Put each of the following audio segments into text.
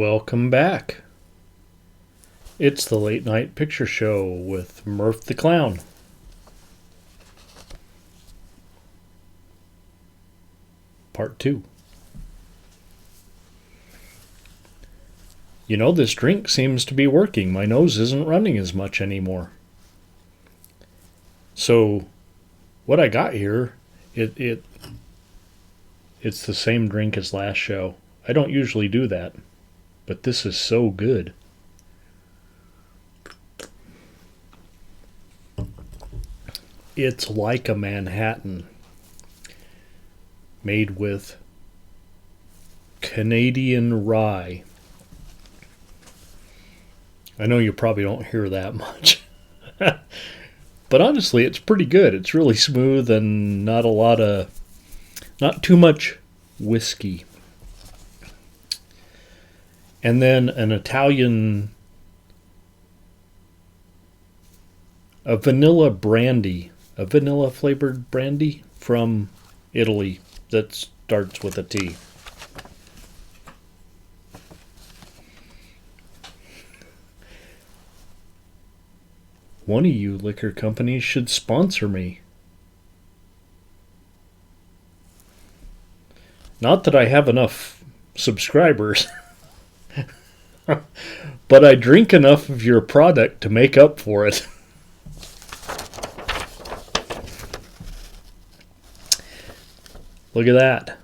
Welcome back. It's the Late Night Picture Show with Murph the Clown. Part 2. You know, this drink seems to be working. My nose isn't running as much anymore. So, what I got here, it's the same drink as last show. I don't usually do that, but this is so good. It's like a Manhattan, made with Canadian rye. I know you probably don't hear that much. But honestly, it's pretty good. It's really smooth and not too much whiskey. And then a vanilla flavored brandy from Italy that starts with a T. One of you liquor companies should sponsor me. Not that I have enough subscribers, but I drink enough of your product to make up for it. Look at that.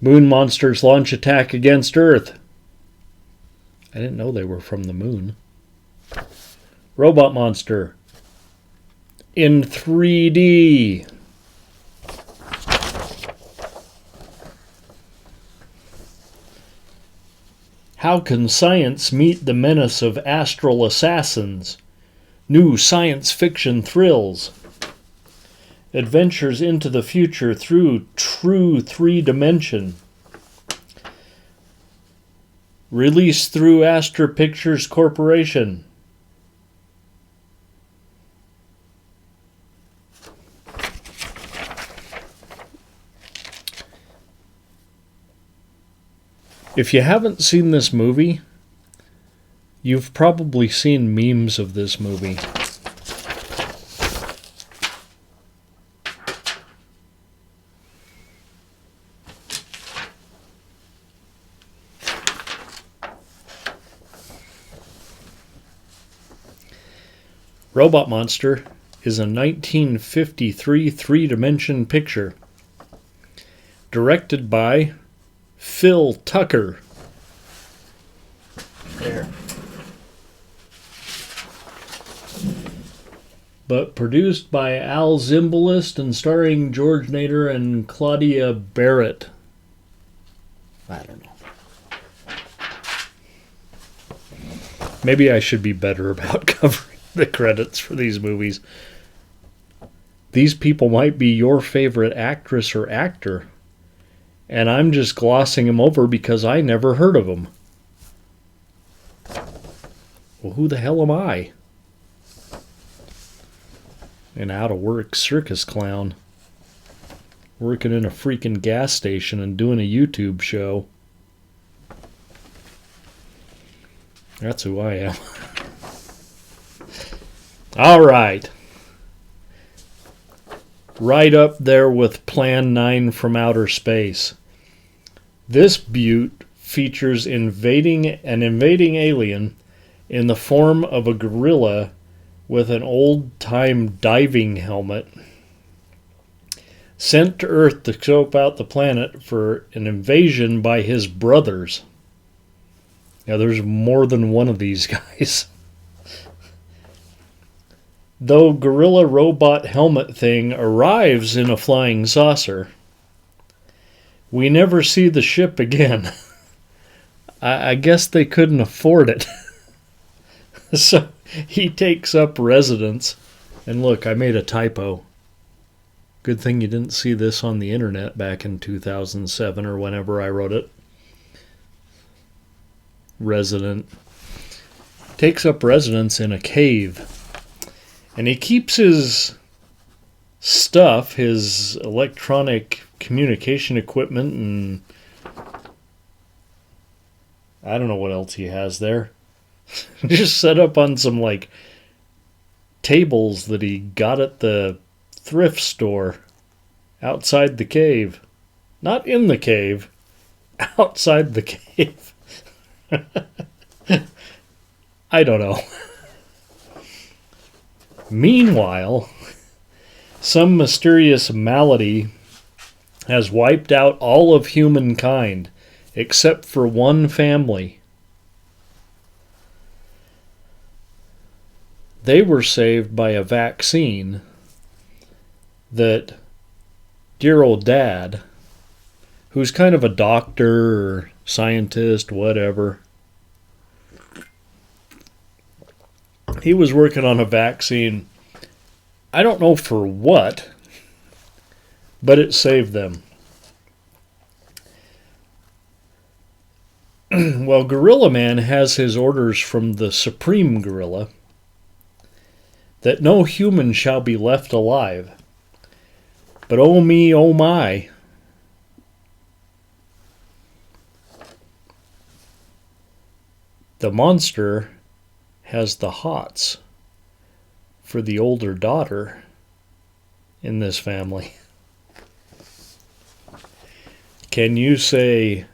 Moon monsters launch attack against Earth. I didn't know they were from the moon. Robot monster. In 3D. How can science meet the menace of astral assassins? New science fiction thrills. Adventures into the future through true 3D. Released through Astra Pictures Corporation. If you haven't seen this movie, you've probably seen memes of this movie. Robot Monster is a 1953 three-dimension picture directed by Phil Tucker. There. But produced by Al Zimbalist and starring George Nader and Claudia Barrett. I don't know. Maybe I should be better about covering the credits for these movies. These people might be your favorite actress or actor, and I'm just glossing them over because I never heard of them. Well, who the hell am I? An out-of-work circus clown working in a freaking gas station and doing a YouTube show. That's who I am. All right. Right up there with Plan 9 from Outer Space. This beaut features an invading alien in the form of a gorilla with an old-time diving helmet, sent to Earth to scope out the planet for an invasion by his brothers. Now, there's more than one of these guys. Though gorilla robot helmet thing arrives in a flying saucer, we never see the ship again. I guess they couldn't afford it. So he takes up residence. And look, I made a typo. Good thing you didn't see this on the internet back in 2007 or whenever I wrote it. Takes up residence in a cave. And he keeps his stuff, his electronic communication equipment, and I don't know what else he has there. Just set up on some, like, tables that he got at the thrift store outside the cave. Not in the cave, outside the cave. I don't know. Meanwhile, some mysterious malady has wiped out all of humankind except for one family. They were saved by a vaccine that dear old Dad, who's kind of a doctor or scientist, whatever, he was working on a vaccine. I don't know for what, but it saved them. Well, Gorilla Man has his orders from the Supreme Gorilla that no human shall be left alive. But oh me, oh my. The monster has the hots for the older daughter in this family. Can you say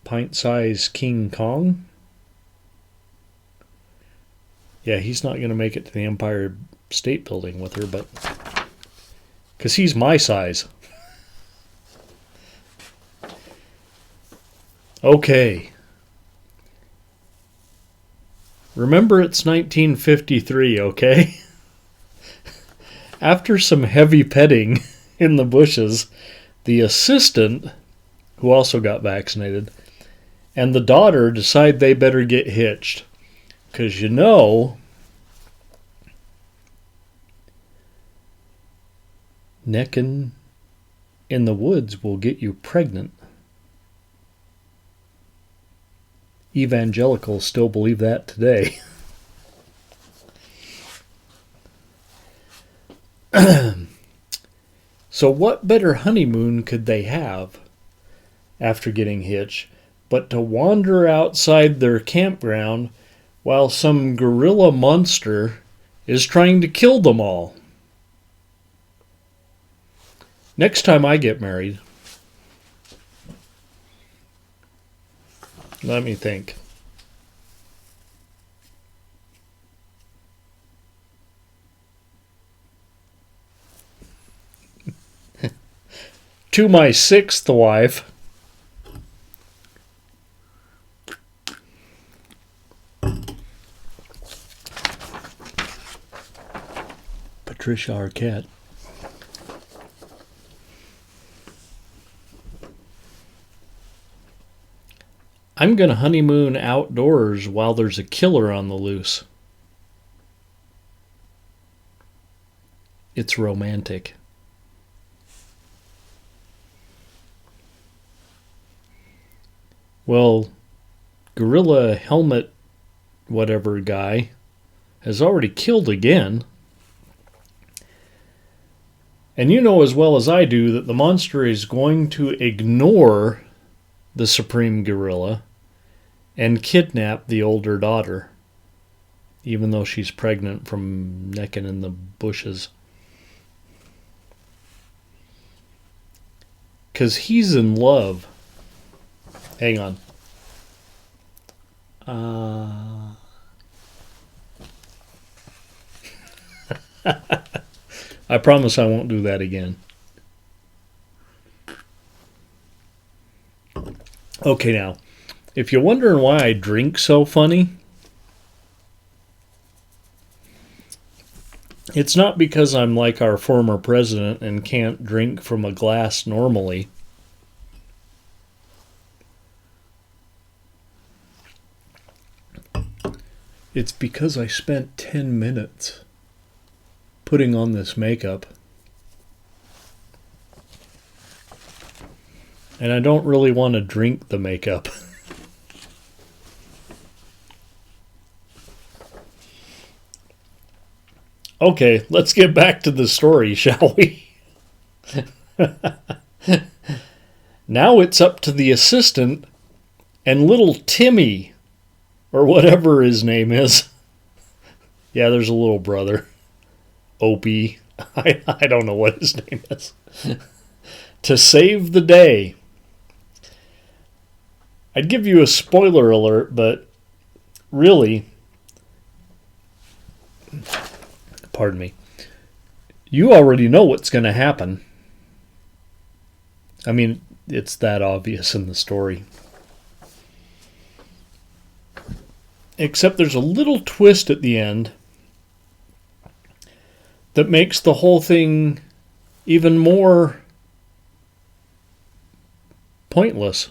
pint-sized King Kong? Yeah, he's not going to make it to the Empire State Building with her, but because he's my size. Okay. Remember, it's 1953, okay? After some heavy petting in the bushes, the assistant, who also got vaccinated, and the daughter decide they better get hitched. Because necking in the woods will get you pregnant. Evangelicals still believe that today. So what better honeymoon could they have after getting hitched but to wander outside their campground while some gorilla monster is trying to kill them all? Next time I get married, let me think. To my sixth wife, Patricia Arquette. I'm going to honeymoon outdoors while there's a killer on the loose. It's romantic. Well, gorilla helmet whatever guy has already killed again. And you know as well as I do that the monster is going to ignore the Supreme Gorilla and kidnap the older daughter, even though she's pregnant from necking in the bushes. Because he's in love. Hang on. I promise I won't do that again. Okay, now, if you're wondering why I drink so funny, it's not because I'm like our former president and can't drink from a glass normally. It's because I spent 10 minutes putting on this makeup. And I don't really want to drink the makeup. Okay, let's get back to the story, shall we? Now it's up to the assistant And little Timmy, or whatever his name is. Yeah, there's a little brother. Opie. I don't know what his name is. To save the day. I'd give you a spoiler alert, but really, pardon me, you already know what's going to happen. I mean, it's that obvious in the story. Except there's a little twist at the end that makes the whole thing even more pointless.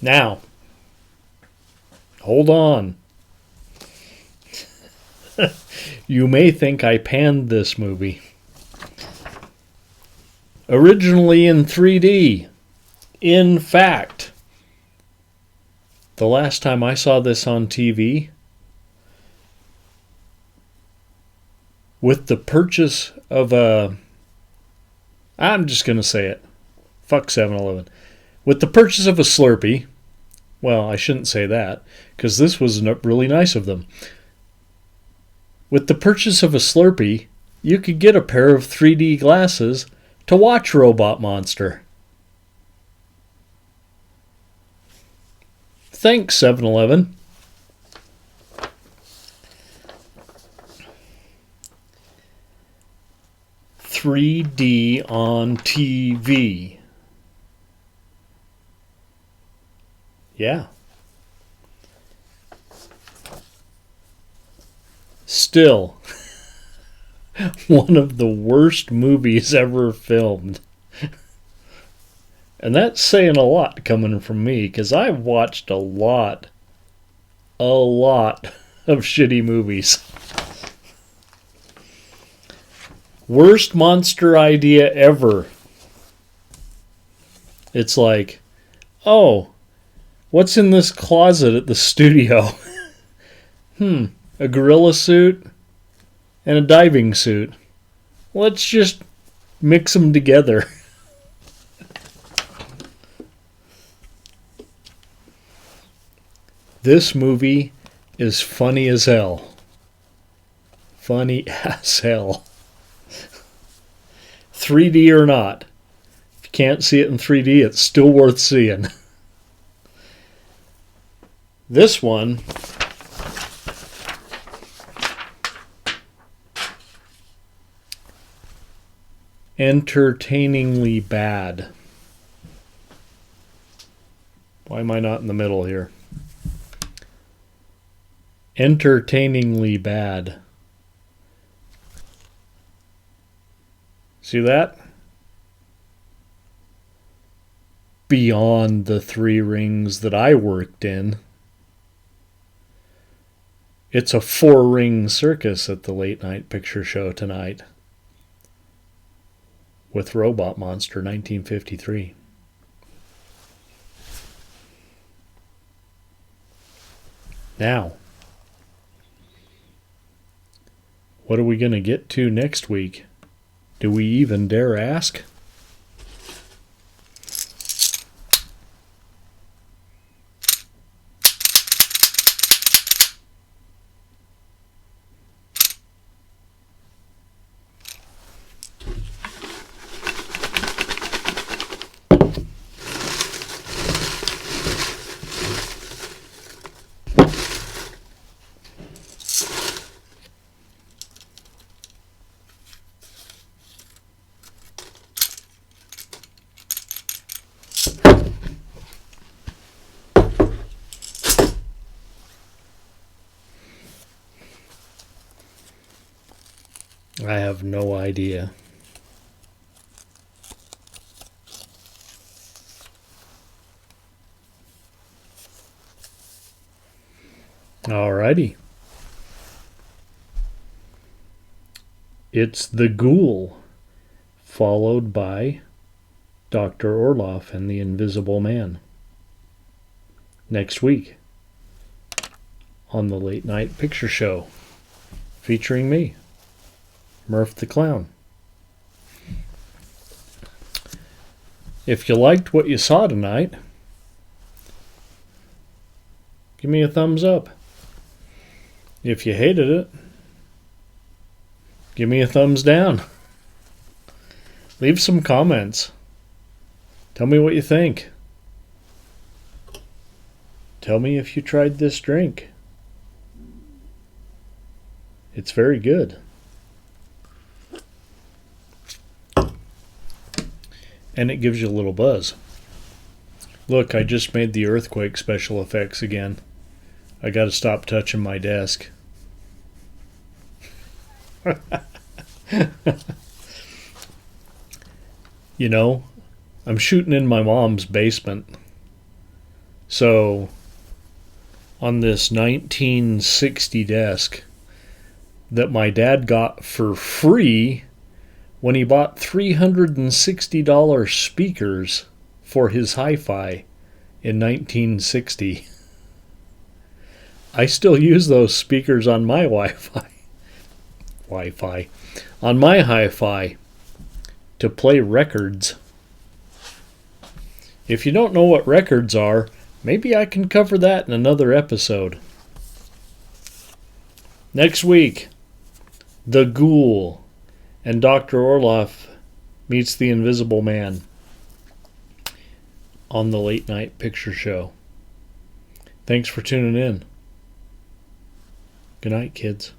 Now, hold on. You may think I panned this movie. Originally in 3D. In fact, the last time I saw this on TV, with the purchase of I'm just going to say it. Fuck 7-Eleven. With the purchase of a Slurpee, well, I shouldn't say that, because this was really nice of them. With the purchase of a Slurpee, you could get a pair of 3D glasses to watch Robot Monster. Thanks, 7-Eleven. "3D on TV." Yeah. Still, one of the worst movies ever filmed. And that's saying a lot coming from me, because I've watched a lot of shitty movies. Worst monster idea ever. It's like, oh, what's in this closet at the studio? A gorilla suit and a diving suit. Let's just mix them together. This movie is funny as hell. Funny as hell. 3D or not. If you can't see it in 3D, it's still worth seeing. This one, entertainingly bad. Why am I not in the middle here? Entertainingly bad. See that? Beyond the 3 rings that I worked in. It's a 4-ring circus at the late night picture show tonight. With Robot Monster 1953. Now, what are we going to get to next week? Do we even dare ask? I have no idea. Alrighty. It's the Ghoul, followed by Dr. Orlov and the Invisible Man. Next week on the Late Night Picture Show, featuring me, Murph the Clown. If you liked what you saw tonight, give me a thumbs up. If you hated it, give me a thumbs down. Leave some comments. Tell me what you think. Tell me if you tried this drink. It's very good. And it gives you a little buzz. Look, I just made the earthquake special effects again. I gotta stop touching my desk. You know, I'm shooting in my mom's basement. So, on this 1960 desk that my dad got for free when he bought $360 speakers for his hi-fi in 1960. I still use those speakers on my on my hi-fi to play records. If you don't know what records are, maybe I can cover that in another episode. Next week, the Ghoul and Dr. Orlov meets the Invisible Man on the Late Night Picture Show. Thanks for tuning in. Good night, kids.